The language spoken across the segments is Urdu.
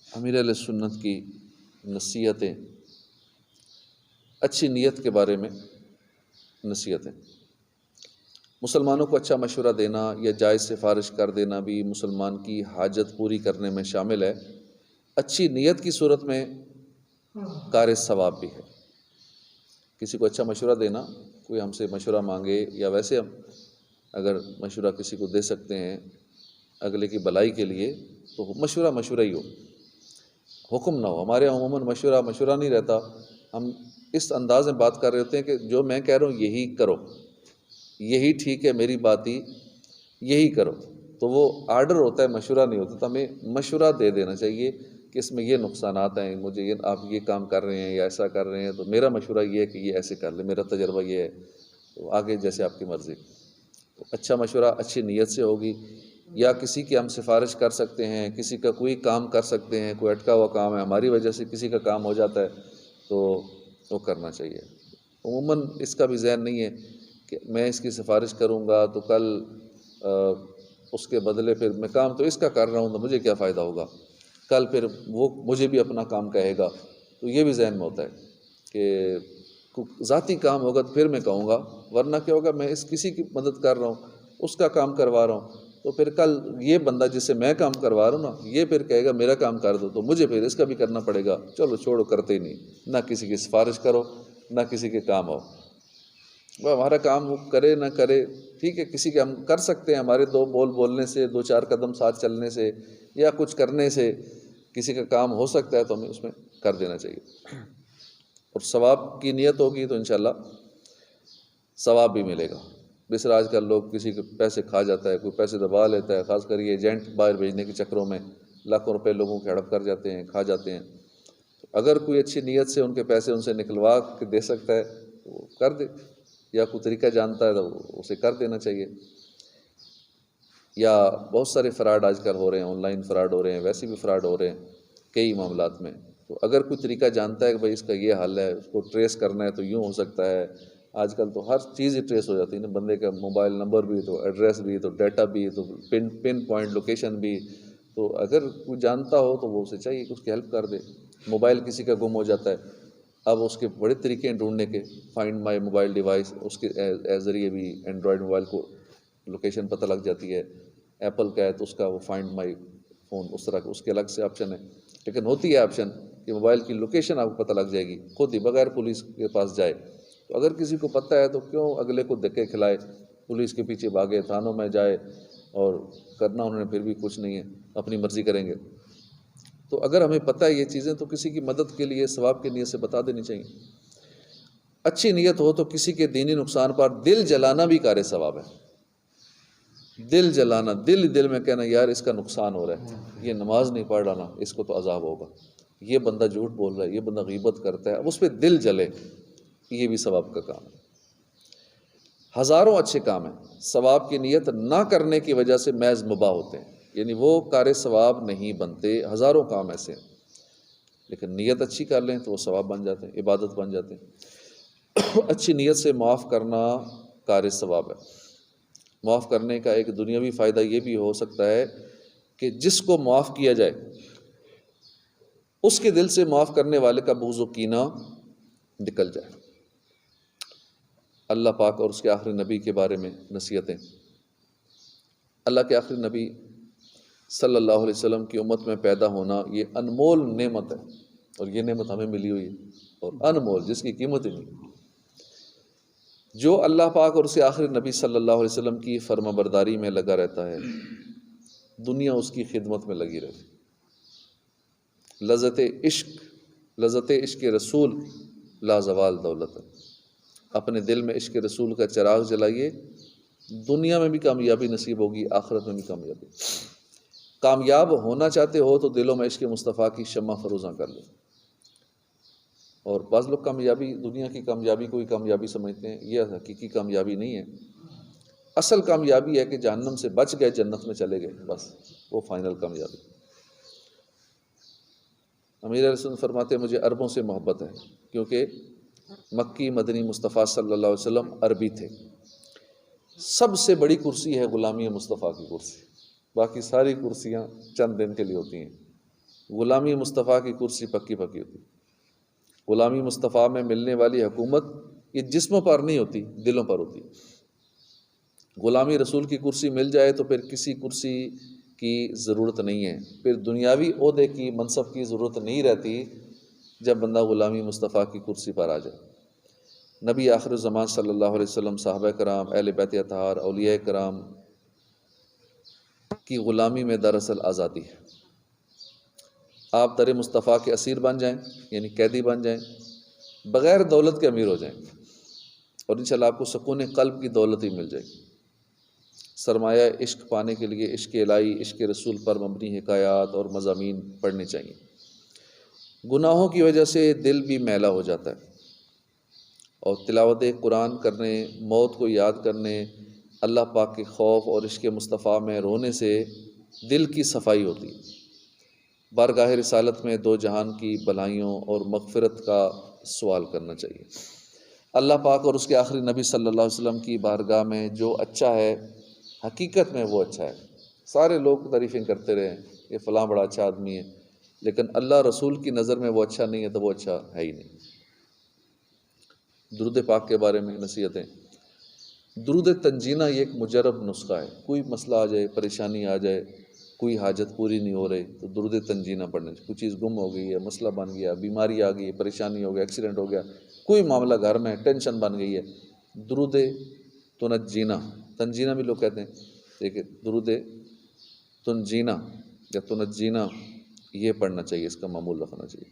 امیر علیہ سنت کی نصیحتیں، اچھی نیت کے بارے میں نصیحتیں۔ مسلمانوں کو اچھا مشورہ دینا یا جائز سفارش کر دینا بھی مسلمان کی حاجت پوری کرنے میں شامل ہے۔ اچھی نیت کی صورت میں کار ثواب بھی ہے۔ کسی کو اچھا مشورہ دینا، کوئی ہم سے مشورہ مانگے یا ویسے ہم اگر مشورہ کسی کو دے سکتے ہیں اگلے کی بھلائی کے لیے، تو مشورہ ہی ہو، حکم نہ ہو۔ ہمارے عموماً مشورہ نہیں رہتا، ہم اس انداز میں بات کر رہے ہوتے ہیں کہ جو میں کہہ رہا ہوں یہی کرو، یہی ٹھیک ہے، میری بات ہی یہی کرو، تو وہ آرڈر ہوتا ہے، مشورہ نہیں ہوتا۔ تو ہمیں مشورہ دے دینا چاہیے کہ اس میں یہ نقصانات ہیں، مجھے یہ آپ یہ کام کر رہے ہیں یا ایسا کر رہے ہیں، تو میرا مشورہ یہ ہے کہ یہ ایسے کر لیں، میرا تجربہ یہ ہے، تو آگے جیسے آپ کی مرضی۔ تو اچھا مشورہ اچھی نیت سے ہوگی، یا کسی کی ہم سفارش کر سکتے ہیں، کسی کا کوئی کام کر سکتے ہیں، کوئی اٹکا ہوا کام ہے، ہماری وجہ سے کسی کا کام ہو جاتا ہے، تو وہ کرنا چاہیے۔ عموماً اس کا بھی ذہن نہیں ہے کہ میں اس کی سفارش کروں گا تو کل اس کے بدلے پھر میں کام تو اس کا کر رہا ہوں تو مجھے کیا فائدہ ہوگا، کل پھر وہ مجھے بھی اپنا کام کہے گا، تو یہ بھی ذہن میں ہوتا ہے کہ ذاتی کام ہوگا تو پھر میں کہوں گا، ورنہ کیا ہوگا میں اس کسی کی مدد کر رہا ہوں، اس کا کام کروا رہا ہوں، تو پھر کل یہ بندہ جس سے میں کام کروا رہا ہوں نا، یہ پھر کہے گا میرا کام کر دو، تو مجھے پھر اس کا بھی کرنا پڑے گا۔ چلو چھوڑو، کرتے ہی نہیں، نہ کسی کی سفارش کرو، نہ کسی کے کام ہو۔ وہ ہمارا کام وہ کرے نہ کرے، ٹھیک ہے، کسی کے ہم کر سکتے ہیں، ہمارے دو بول بولنے سے، دو چار قدم ساتھ چلنے سے، یا کچھ کرنے سے کسی کا کام ہو سکتا ہے، تو ہمیں اس میں کر دینا چاہیے، اور ثواب کی نیت ہوگی تو انشاءاللہ ثواب بھی ملے گا۔ جس طرح آج کل لوگ کسی کے پیسے کھا جاتا ہے، کوئی پیسے دبا لیتا ہے، خاص کر یہ ایجنٹ باہر بھیجنے کے چکروں میں لاکھوں روپے لوگوں کے ہڑپ کر جاتے ہیں، کھا جاتے ہیں۔ اگر کوئی اچھی نیت سے ان کے پیسے ان سے نکلوا کے دے سکتا ہے تو وہ کر دے، یا کوئی طریقہ جانتا ہے تو اسے کر دینا چاہیے۔ یا بہت سارے فراڈ آج کل ہو رہے ہیں، آن لائن فراڈ ہو رہے ہیں، ویسے بھی فراڈ ہو رہے ہیں کئی معاملات میں۔ تو اگر کوئی طریقہ جانتا ہے کہ بھائی اس کا یہ حل ہے، اس کو ٹریس کرنا ہے تو یوں ہو سکتا ہے، آج کل تو ہر چیز ہی ٹریس ہو جاتی ہے نا، بندے کا موبائل نمبر بھی، تو ایڈریس بھی، تو ڈیٹا بھی، تو پن پوائنٹ لوکیشن بھی، تو اگر کوئی جانتا ہو تو وہ اسے چاہیے کہ اس کی ہیلپ کر دے۔ موبائل کسی کا گم ہو جاتا ہے، اب اس کے بڑے طریقے ہیں ڈھونڈنے کے، فائنڈ مائی موبائل ڈیوائس، اس کے ذریعے بھی اینڈرائڈ موبائل کو لوکیشن پتہ لگ جاتی ہے۔ ایپل کا ہے تو اس کا وہ فائنڈ مائی فون، اس طرح اس کے الگ سے آپشن ہے، لیکن ہوتی ہے آپشن کہ موبائل کی لوکیشن آپ کو پتہ لگ جائے گی خود ہی، بغیر پولیس کے پاس جائے۔ تو اگر کسی کو پتہ ہے تو کیوں اگلے کو دھکے کھلائے، پولیس کے پیچھے بھاگے، تھانوں میں جائے، اور کرنا انہوں نے پھر بھی کچھ نہیں ہے، اپنی مرضی کریں گے۔ تو اگر ہمیں پتہ ہے یہ چیزیں تو کسی کی مدد کے لیے ثواب کی نیت سے بتا دینی چاہیے۔ اچھی نیت ہو تو کسی کے دینی نقصان پر دل جلانا بھی کار ثواب ہے۔ دل جلانا، دل میں کہنا یار اس کا نقصان ہو رہا ہے، یہ نماز نہیں پڑھ رہا نا، اس کو تو عذاب ہوگا، یہ بندہ جھوٹ بول رہا ہے، یہ بندہ غیبت کرتا ہے، اب اس پہ دل جلے، یہ بھی ثواب کا کام ہے۔ ہزاروں اچھے کام ہیں، ثواب کی نیت نہ کرنے کی وجہ سے محض مباح ہوتے ہیں، یعنی وہ کار ثواب نہیں بنتے۔ ہزاروں کام ایسے ہیں، لیکن نیت اچھی کر لیں تو وہ ثواب بن جاتے ہیں، عبادت بن جاتے ہیں۔ اچھی نیت سے معاف کرنا کار ثواب ہے۔ معاف کرنے کا ایک دنیاوی فائدہ یہ بھی ہو سکتا ہے کہ جس کو معاف کیا جائے اس کے دل سے معاف کرنے والے کا بغض و کینہ نکل جائے۔ اللہ پاک اور اس کے آخری نبی کے بارے میں نصیحتیں۔ اللہ کے آخری نبی صلی اللہ علیہ وسلم کی امت میں پیدا ہونا یہ انمول نعمت ہے، اور یہ نعمت ہمیں ملی ہوئی ہے، اور انمول، جس کی قیمت ہی نہیں۔ جو اللہ پاک اور اس کے آخری نبی صلی اللہ علیہ وسلم کی فرما برداری میں لگا رہتا ہے، دنیا اس کی خدمت میں لگی رہتی۔ لذت عشق رسول لازوال دولت ہے۔ اپنے دل میں عشق رسول کا چراغ جلائیے، دنیا میں بھی کامیابی نصیب ہوگی، آخرت میں بھی کامیابی۔ کامیاب ہونا چاہتے ہو تو دلوں میں عشق مصطفیٰ کی شمع فروزاں کر لو۔ اور بعض لوگ کامیابی، دنیا کی کامیابی کو ہی کامیابی سمجھتے ہیں، یہ حقیقی کامیابی نہیں ہے۔ اصل کامیابی ہے کہ جہنم سے بچ گئے، جنت میں چلے گئے، بس وہ فائنل کامیابی۔ امیر علیہ السلام فرماتے ہیں مجھے عربوں سے محبت ہے، کیونکہ مکی مدنی مصطفیٰ صلی اللہ علیہ وسلم عربی تھے۔ سب سے بڑی کرسی ہے غلامی مصطفیٰ کی کرسی، باقی ساری کرسیاں چند دن کے لیے ہوتی ہیں۔ غلامی مصطفیٰ کی کرسی پکی پکی ہوتی. غلامی مصطفیٰ میں ملنے والی حکومت یہ جسموں پر نہیں ہوتی، دلوں پر ہوتی. غلامی رسول کی کرسی مل جائے تو پھر کسی کرسی کی ضرورت نہیں ہے، پھر دنیاوی عہدے کی، منصب کی ضرورت نہیں رہتی جب بندہ غلامی مصطفیٰ کی کرسی پر آ جائے. نبی آخر الزمان صلی اللہ علیہ وسلم، صحابہ کرام، اہل بیت اطہار، اولیاء کرام کی غلامی میں دراصل آزادی ہے. آپ در مصطفیٰ کے اسیر بن جائیں، یعنی قیدی بن جائیں، بغیر دولت کے امیر ہو جائیں، اور انشاءاللہ آپ کو سکون قلب کی دولت ہی مل جائے گی. سرمایہ عشق پانے کے لیے عشق الہی، عشق رسول پر مبنی حکایات اور مضامین پڑھنے چاہیے. گناہوں کی وجہ سے دل بھی میلا ہو جاتا ہے، اور تلاوت قرآن کرنے، موت کو یاد کرنے، اللہ پاک کے خوف اور عشق مصطفیٰ میں رونے سے دل کی صفائی ہوتی ہے. بارگاہ رسالت میں دو جہان کی بھلائیوں اور مغفرت کا سوال کرنا چاہیے. اللہ پاک اور اس کے آخری نبی صلی اللہ علیہ وسلم کی بارگاہ میں جو اچھا ہے حقیقت میں وہ اچھا ہے. سارے لوگ تعریفیں کرتے رہے یہ فلاں بڑا اچھا آدمی ہے، لیکن اللہ رسول کی نظر میں وہ اچھا نہیں ہے تو وہ اچھا ہے ہی نہیں. درود پاک کے بارے میں نصیحتیں. درود تنجینہ یہ ایک مجرب نسخہ ہے. کوئی مسئلہ آ جائے، پریشانی آ جائے، کوئی حاجت پوری نہیں ہو رہی تو درود تنجینہ پڑھنے. کوئی چیز گم ہو گئی ہے، مسئلہ بن گیا، بیماری آ گئی، پریشانی ہو گیا، ایکسیڈنٹ ہو گیا، کوئی معاملہ گھر میں ٹینشن بن گئی ہے، درود تنجینہ، تنجینہ بھی لوگ کہتے ہیں، دیکھیں درود تنجینہ یا تنجینہ یہ پڑھنا چاہیے، اس کا معمول رکھنا چاہیے.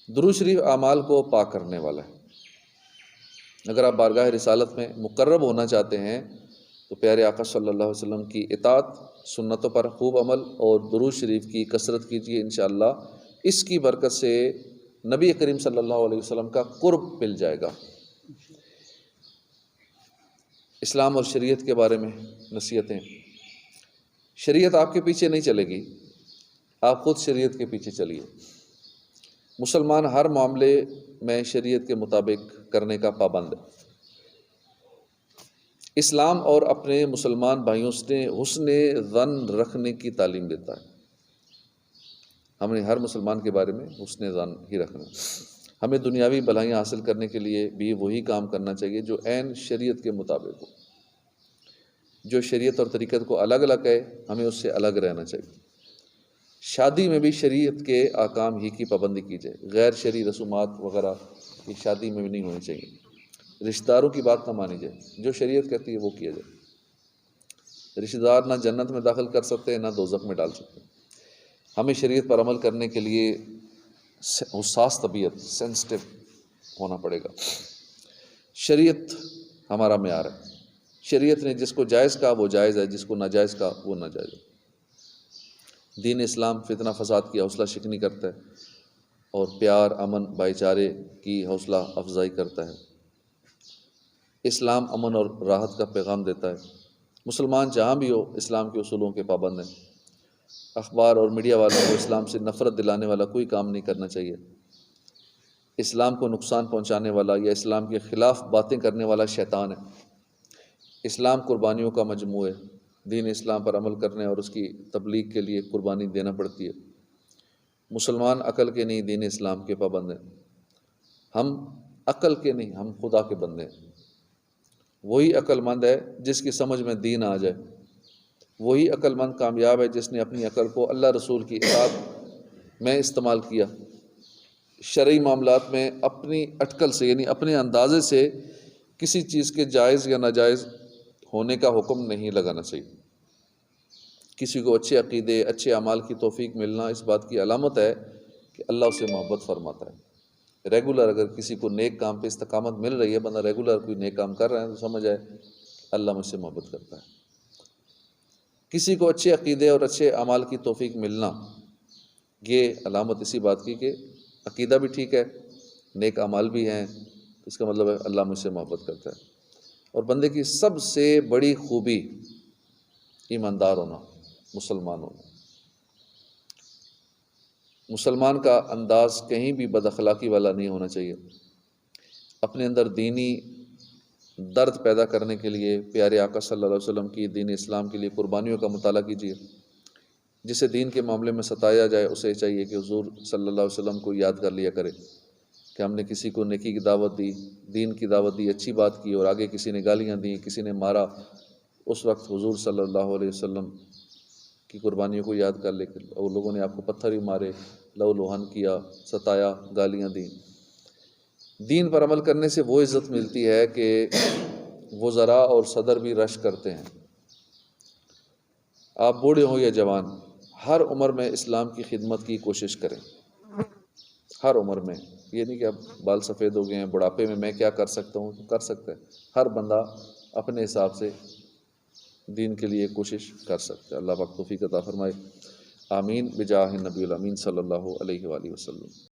درود شریف اعمال کو پاک کرنے والا ہے. اگر آپ بارگاہ رسالت میں مقرب ہونا چاہتے ہیں تو پیارے آقا صلی اللہ علیہ وسلم کی اطاعت، سنتوں پر خوب عمل اور درود شریف کی کثرت کیجیے. انشاءاللہ اس کی برکت سے نبی کریم صلی اللہ علیہ وسلم کا قرب مل جائے گا. اسلام اور شریعت کے بارے میں نصیحتیں. شریعت آپ کے پیچھے نہیں چلے گی، آپ خود شریعت کے پیچھے چلیے. مسلمان ہر معاملے میں شریعت کے مطابق کرنے کا پابند ہے. اسلام اور اپنے مسلمان بھائیوں سے حسن ظن رکھنے کی تعلیم دیتا ہے. ہم نے ہر مسلمان کے بارے میں حسن ظن ہی رکھنا. ہمیں دنیاوی بھلائیاں حاصل کرنے کے لیے بھی وہی کام کرنا چاہیے جو عین شریعت کے مطابق ہو. جو شریعت اور طریقت کو الگ الگ ہے ہمیں اس سے الگ رہنا چاہیے. شادی میں بھی شریعت کے احکام ہی کی پابندی کی جائے. غیر شرعی رسومات وغیرہ کی شادی میں بھی نہیں ہونی چاہیے. رشتہ داروں کی بات نہ مانی جائے، جو شریعت کہتی ہے وہ کیا جائے. رشتہ دار نہ جنت میں داخل کر سکتے ہیں نہ دوزخ میں ڈال سکتے ہیں. ہمیں شریعت پر عمل کرنے کے لیے حساس طبیعت، سینسٹیو ہونا پڑے گا. شریعت ہمارا معیار ہے. شریعت نے جس کو جائز کہا وہ جائز ہے، جس کو ناجائز کہا وہ ناجائز ہے. دین اسلام فتنہ فساد کی حوصلہ شکنی کرتا ہے اور پیار، امن، بھائی چارے کی حوصلہ افزائی کرتا ہے. اسلام امن اور راحت کا پیغام دیتا ہے. مسلمان جہاں بھی ہو اسلام کے اصولوں کے پابند ہیں. اخبار اور میڈیا والوں کو اسلام سے نفرت دلانے والا کوئی کام نہیں کرنا چاہیے. اسلام کو نقصان پہنچانے والا یا اسلام کے خلاف باتیں کرنے والا شیطان ہے. اسلام قربانیوں کا مجموعہ ہے. دین اسلام پر عمل کرنے اور اس کی تبلیغ کے لیے قربانی دینا پڑتی ہے. مسلمان عقل کے نہیں دین اسلام کے پابند ہیں. ہم عقل کے نہیں، ہم خدا کے بندے ہیں. وہی عقل مند ہے جس کی سمجھ میں دین آ جائے. وہی عقل مند کامیاب ہے جس نے اپنی عقل کو اللہ رسول کی اطاعت میں استعمال کیا. شرعی معاملات میں اپنی اٹکل سے یعنی اپنے اندازے سے کسی چیز کے جائز یا ناجائز ہونے کا حکم نہیں لگانا چاہیے. کسی کو اچھے عقیدے، اچھے اعمال کی توفیق ملنا اس بات کی علامت ہے کہ اللہ اسے محبت فرماتا ہے. ریگولر اگر کسی کو نیک کام پہ استقامت مل رہی ہے، بندہ ریگولر کوئی نیک کام کر رہا ہے تو سمجھ آئے اللہ مجھ سے محبت کرتا ہے. کسی کو اچھے عقیدے اور اچھے اعمال کی توفیق ملنا یہ علامت اسی بات کی کہ عقیدہ بھی ٹھیک ہے، نیک اعمال بھی ہیں، اس کا مطلب ہے اللہ مجھ سے محبت کرتا ہے. اور بندے کی سب سے بڑی خوبی ایماندار ہونا، مسلمان ہونا. مسلمان کا انداز کہیں بھی بد اخلاقی والا نہیں ہونا چاہیے. اپنے اندر دینی درد پیدا کرنے کے لیے پیارے آقا صلی اللہ علیہ وسلم کی دین اسلام کے لیے قربانیوں کا مطالعہ کیجیے. جسے دین کے معاملے میں ستایا جائے اسے چاہیے کہ حضور صلی اللہ علیہ وسلم کو یاد کر لیا کرے کہ ہم نے کسی کو نیکی کی دعوت دی، دین کی دعوت دی، اچھی بات کی، اور آگے کسی نے گالیاں دیں، کسی نے مارا، اس وقت حضور صلی اللہ علیہ وسلم کی قربانیوں کو یاد کر لے کہ وہ لوگوں نے آپ کو پتھر ہی مارے، لہو لہن کیا، ستایا، گالیاں دیں۔ دین پر عمل کرنے سے وہ عزت ملتی ہے کہ وزراء اور صدر بھی رشک کرتے ہیں۔ آپ بوڑھے ہوں یا جوان، ہر عمر میں اسلام کی خدمت کی کوشش کریں، ہر عمر میں۔ یہ نہیں کہ اب بال سفید ہو گئے ہیں، بڑھاپے میں کیا کر سکتا ہوں، تو کر سکتا ہے۔ ہر بندہ اپنے حساب سے دین کے لیے کوشش کر سکتا ہے۔ اللہ پاک توفیق عطا فرمائے، آمین، بجاہ النبی الامین صلی اللہ علیہ وآلہ وسلم۔